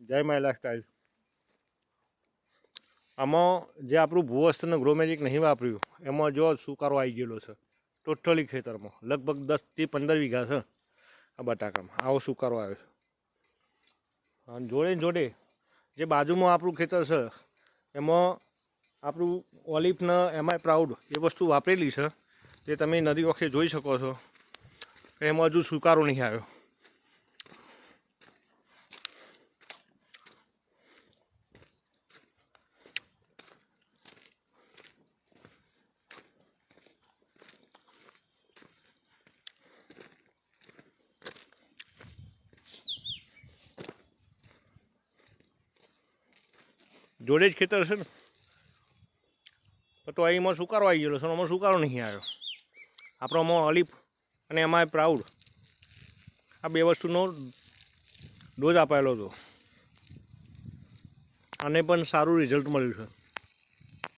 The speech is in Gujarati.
જય માય લાઈફસ્ટાઈલ. આમાં જે આપણું ભૂવસ્ત્ર અને ગ્રો મેજિક નહીં વાપર્યું એમાં જો સુકારો આવી ગયેલો છે ટોટલી ખેતરમાં. લગભગ 10 થી 15 વીઘા છે આ બટાકામાં આવો સુકારો આવ્યો છે. અને જોડે જે બાજુમાં આપણું ખેતર છે એમાં આપણું ઓલિફને એમાંય પ્રાઉડ એ વસ્તુ વાપરેલી છે જે તમે નદી વખતે જોઈ શકો છો. એમાં હજુ સુકારો નહીં આવ્યો. જોડે જ ખેતર છે ને તો અહીંમાં સુકારો આવી ગયેલો છે. આમાં સુકારો નહીં આવ્યો. આપણો આમાં ઓલિફ અને એમાં પ્રાઉડ આ બે વસ્તુનો ડોઝ અપાયેલો હતો અને પણ સારું રિઝલ્ટ મળ્યું છે.